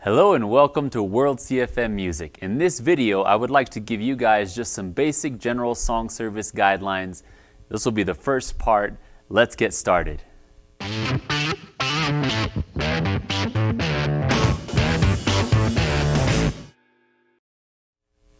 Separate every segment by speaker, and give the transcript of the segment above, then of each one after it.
Speaker 1: Hello and welcome to WorldCFMMusic. In this video, I would like to give you guys just some basic general song service guidelines. This will be the first part. Let's get started.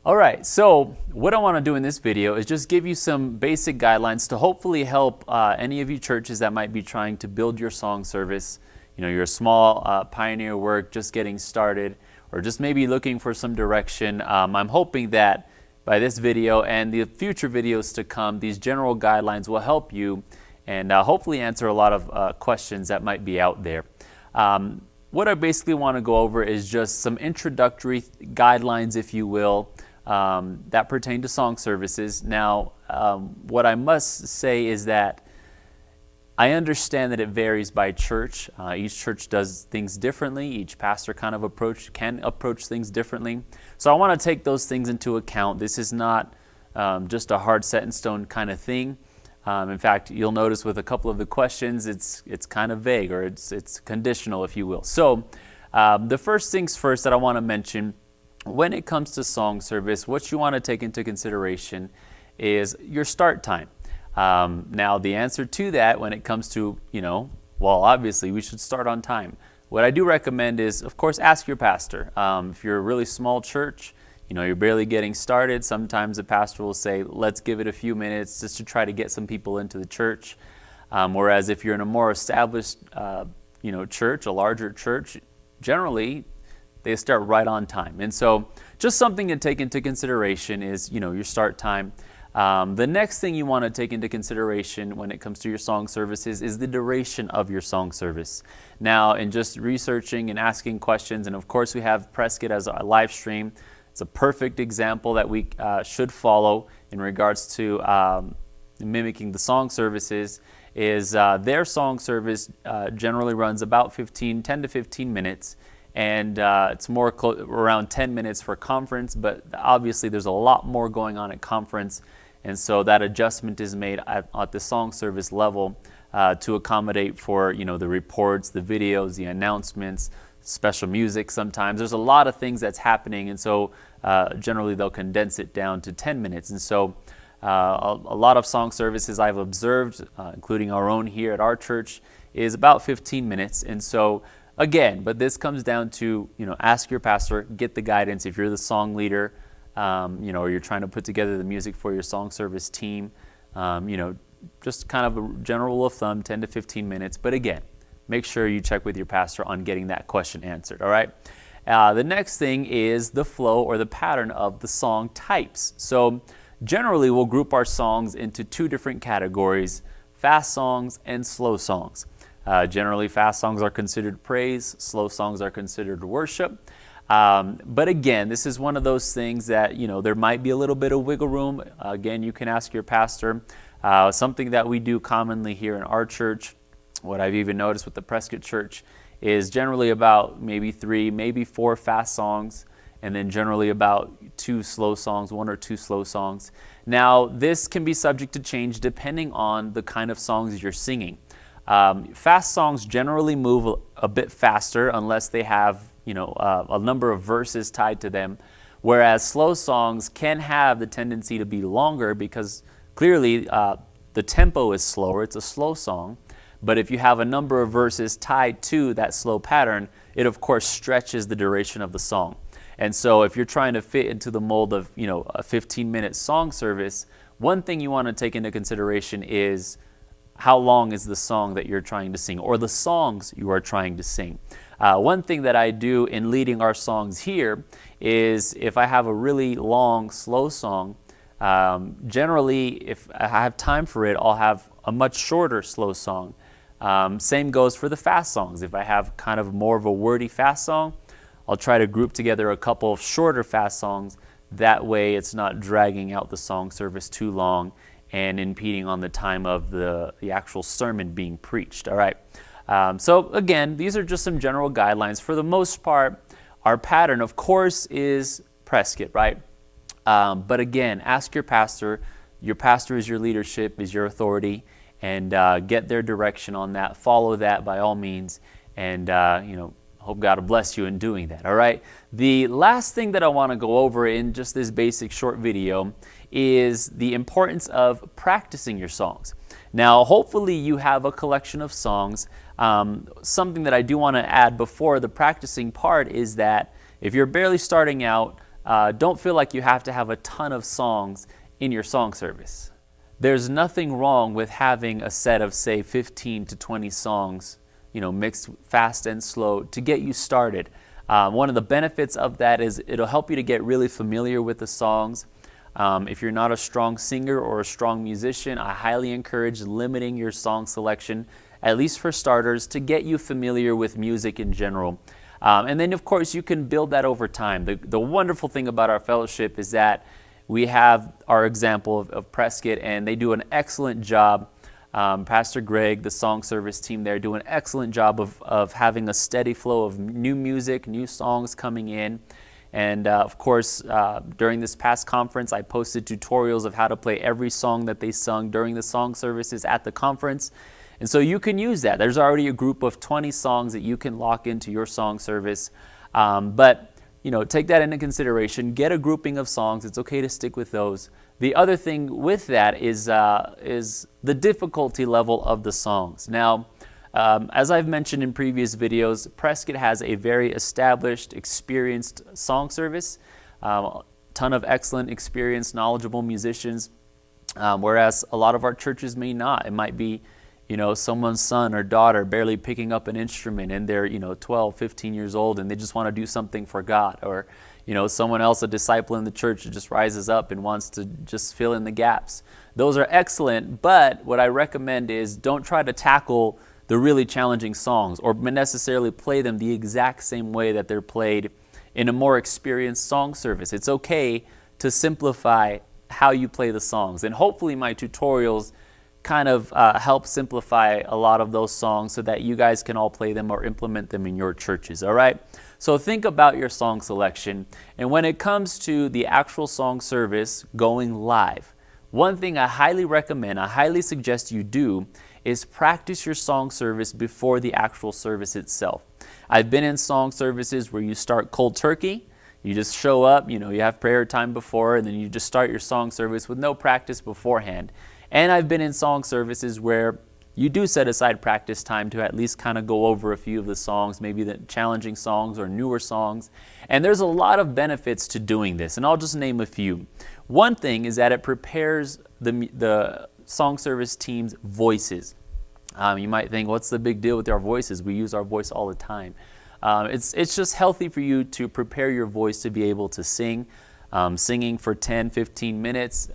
Speaker 1: Alright, so what I want to do in this video is just give you some basic guidelines to hopefully help any of you churches that might be trying to build your song service. You know, you're a small pioneer work, just getting started, or just maybe looking for some direction. I'm hoping that by this video and the future videos to come, these general guidelines will help you and hopefully answer a lot of questions that might be out there. What I basically want to go over is just some introductory guidelines, if you will, that pertain to song services. Now, what I must say is that I understand that it varies by church. Each church does things differently. Each pastor kind of can approach things differently. So I want to take those things into account. This is not just a hard set in stone kind of thing. In fact, you'll notice with a couple of the questions, it's kind of vague, or it's conditional, if you will. So the first things first that I want to mention, when it comes to song service, what you want to take into consideration is your start time. Now, the answer to that when it comes to, well, obviously we should start on time. What I do recommend is, of course, ask your pastor. If you're a really small church, you're barely getting started, sometimes the pastor will say, let's give it a few minutes just to try to get some people into the church. Whereas if you're in a more established, church, a larger church, generally they start right on time. And so just something to take into consideration is, your start time. The next thing you want to take into consideration when it comes to your song services is the duration of your song service. Now, in just researching and asking questions, and of course we have Prescott as a live stream. It's a perfect example that we should follow in regards to mimicking the song services. Is their song service generally runs about 10 to 15 minutes. And it's more around 10 minutes for conference, but obviously there's a lot more going on at conference, and so that adjustment is made at the song service level to accommodate for the reports, the videos, the announcements, special music. Sometimes there's a lot of things that's happening, and so generally they'll condense it down to 10 minutes. And so a lot of song services I've observed, including our own here at our church, is about 15 minutes. And so again, but this comes down to, ask your pastor, get the guidance. If you're the song leader, or you're trying to put together the music for your song service team, just kind of a general rule of thumb, 10 to 15 minutes. But again, make sure you check with your pastor on getting that question answered, all right? The next thing is the flow or the pattern of the song types. So generally, we'll group our songs into two different categories, fast songs and slow songs. Generally, fast songs are considered praise, slow songs are considered worship. But again, this is one of those things that, there might be a little bit of wiggle room. Again, you can ask your pastor. Something that we do commonly here in our church, what I've even noticed with the Prescott Church, is generally about maybe 3, maybe 4 fast songs, and then generally about 2 slow songs, 1 or 2 slow songs. Now, this can be subject to change depending on the kind of songs you're singing. Fast songs generally move a bit faster unless they have, a number of verses tied to them, whereas slow songs can have the tendency to be longer because clearly the tempo is slower. It's a slow song, but if you have a number of verses tied to that slow pattern, it of course stretches the duration of the song. And so if you're trying to fit into the mold of, a 15-minute song service, one thing you want to take into consideration is how long is the song that you're trying to sing, or the songs you are trying to sing. One thing that I do in leading our songs here is if I have a really long, slow song, generally if I have time for it, I'll have a much shorter, slow song. Same goes for the fast songs. If I have kind of more of a wordy fast song, I'll try to group together a couple of shorter fast songs. That way it's not dragging out the song service too long and impeding on the time of the actual sermon being preached, all right? So again, these are just some general guidelines. For the most part, our pattern, of course, is Prescott, right? But again, ask your pastor. Your pastor is your leadership, is your authority, and get their direction on that. Follow that by all means, and hope God will bless you in doing that, all right? The last thing that I want to go over in just this basic short video is the importance of practicing your songs. Now, hopefully you have a collection of songs. Something that I do want to add before the practicing part is that if you're barely starting out, don't feel like you have to have a ton of songs in your song service. There's nothing wrong with having a set of, say, 15 to 20 songs, mixed fast and slow to get you started. One of the benefits of that is it'll help you to get really familiar with the songs. If you're not a strong singer or a strong musician, I highly encourage limiting your song selection, at least for starters, to get you familiar with music in general. And then, of course, you can build that over time. The wonderful thing about our fellowship is that we have our example of Prescott, and they do an excellent job. Pastor Greg, the song service team there, do an excellent job of having a steady flow of new music, new songs coming in. And of course, during this past conference, I posted tutorials of how to play every song that they sung during the song services at the conference. And so you can use that. There's already a group of 20 songs that you can lock into your song service. But take that into consideration. Get a grouping of songs. It's okay to stick with those. The other thing with that is the difficulty level of the songs. Now, as I've mentioned in previous videos, Prescott has a very established, experienced song service, ton of excellent, experienced, knowledgeable musicians, whereas a lot of our churches may not. It might be, someone's son or daughter barely picking up an instrument, and they're, 12, 15 years old, and they just want to do something for God. Or, someone else, a disciple in the church, that just rises up and wants to just fill in the gaps. Those are excellent, but what I recommend is don't try to tackle the really challenging songs or necessarily play them the exact same way that they're played in a more experienced song service. It's okay to simplify how you play the songs, and hopefully my tutorials kind of help simplify a lot of those songs so that you guys can all play them or implement them in your churches, all right? So think about your song selection, and when it comes to the actual song service going live, one thing I highly recommend, I highly suggest you do, is practice your song service before the actual service itself. I've been in song services where you start cold turkey. You just show up, you have prayer time before, and then you just start your song service with no practice beforehand. And I've been in song services where you do set aside practice time to at least kind of go over a few of the songs, maybe the challenging songs or newer songs. And there's a lot of benefits to doing this, and I'll just name a few. One thing is that it prepares the song service team's voices. You might think, what's the big deal with our voices? We use our voice all the time. It's just healthy for you to prepare your voice to be able to sing. Singing for 10, 15 minutes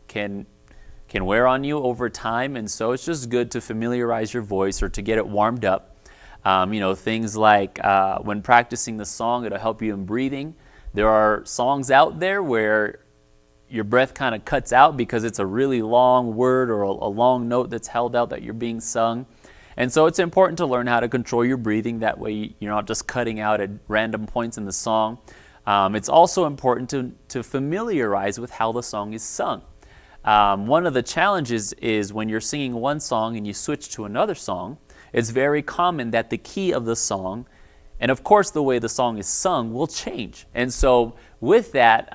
Speaker 1: can wear on you over time, and so it's just good to familiarize your voice or to get it warmed up. Things like when practicing the song, it'll help you in breathing. There are songs out there where your breath kind of cuts out because it's a really long word or a long note that's held out that you're being sung. And so it's important to learn how to control your breathing. That way you're not just cutting out at random points in the song. It's also important to familiarize with how the song is sung. One of the challenges is when you're singing one song and you switch to another song, it's very common that the key of the song, and of course the way the song is sung, will change. And so with that,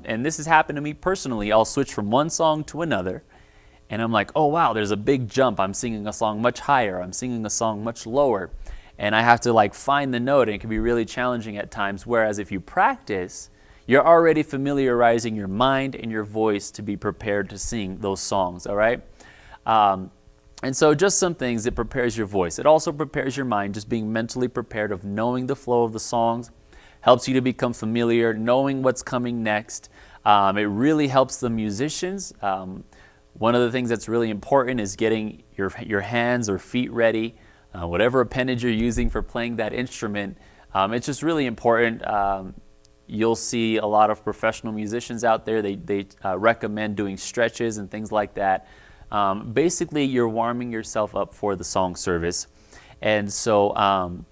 Speaker 1: and this has happened to me personally, I'll switch from one song to another, and I'm like, oh wow, there's a big jump. I'm singing a song much higher. I'm singing a song much lower. And I have to find the note, and it can be really challenging at times. Whereas if you practice, you're already familiarizing your mind and your voice to be prepared to sing those songs, all right? And so just some things, it prepares your voice. It also prepares your mind, just being mentally prepared of knowing the flow of the songs, helps you to become familiar, knowing what's coming next. It really helps the musicians. One of the things that's really important is getting your hands or feet ready, whatever appendage you're using for playing that instrument. It's just really important. You'll see a lot of professional musicians out there. They recommend doing stretches and things like that. Basically, you're warming yourself up for the song service. And so,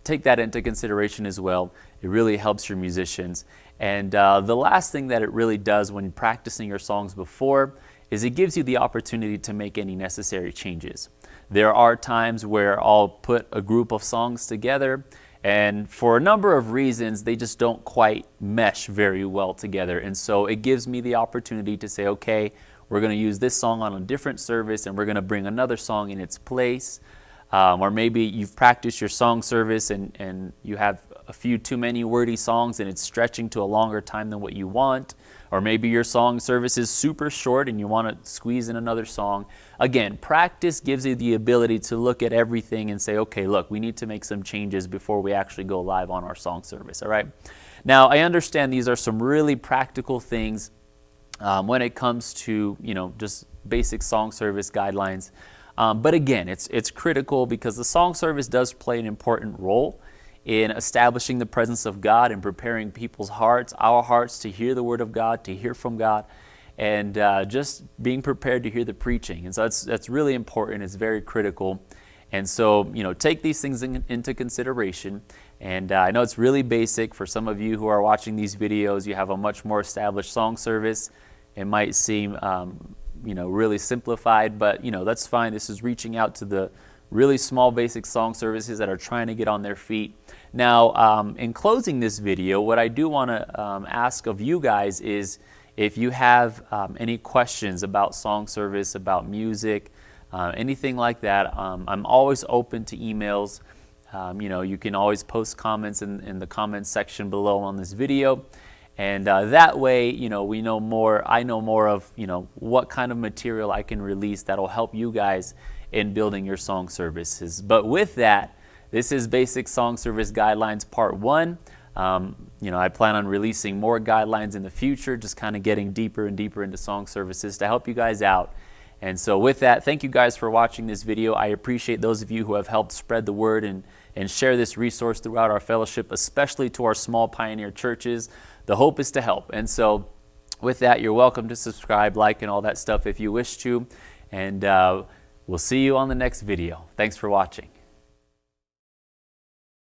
Speaker 1: take that into consideration as well. It really helps your musicians. And the last thing that it really does when practicing your songs before is it gives you the opportunity to make any necessary changes. There are times where I'll put a group of songs together, and for a number of reasons, they just don't quite mesh very well together. And so it gives me the opportunity to say, okay, we're going to use this song on a different service, and we're going to bring another song in its place. Or maybe you've practiced your song service and you have a few too many wordy songs and it's stretching to a longer time than what you want. Or maybe your song service is super short and you want to squeeze in another song. Again, practice gives you the ability to look at everything and say, okay, look, we need to make some changes before we actually go live on our song service, all right? Now, I understand these are some really practical things when it comes to, just basic song service guidelines. But again, it's critical because the song service does play an important role in establishing the presence of God and preparing people's hearts, our hearts, to hear the word of God, to hear from God, and just being prepared to hear the preaching. And so that's really important. It's very critical. And so, take these things into consideration. And I know it's really basic. For some of you who are watching these videos, you have a much more established song service. It might seem really simplified, but that's fine. This is reaching out to the really small basic song services that are trying to get on their feet. Now, in closing this video, what I do want to ask of you guys is if you have any questions about song service, about music, anything like that. I'm always open to emails. You can always post comments in the comments section below on this video. And that way, we know more, I know more of, what kind of material I can release that'll help you guys in building your song services. But with that, this is Basic Song Service Guidelines Part 1. I plan on releasing more guidelines in the future, just kind of getting deeper and deeper into song services to help you guys out. And so with that, thank you guys for watching this video. I appreciate those of you who have helped spread the word and share this resource throughout our fellowship, especially to our small pioneer churches. The hope is to help. And so with that, you're welcome to subscribe, like, and all that stuff if you wish to. And we'll see you on the next video. Thanks for watching.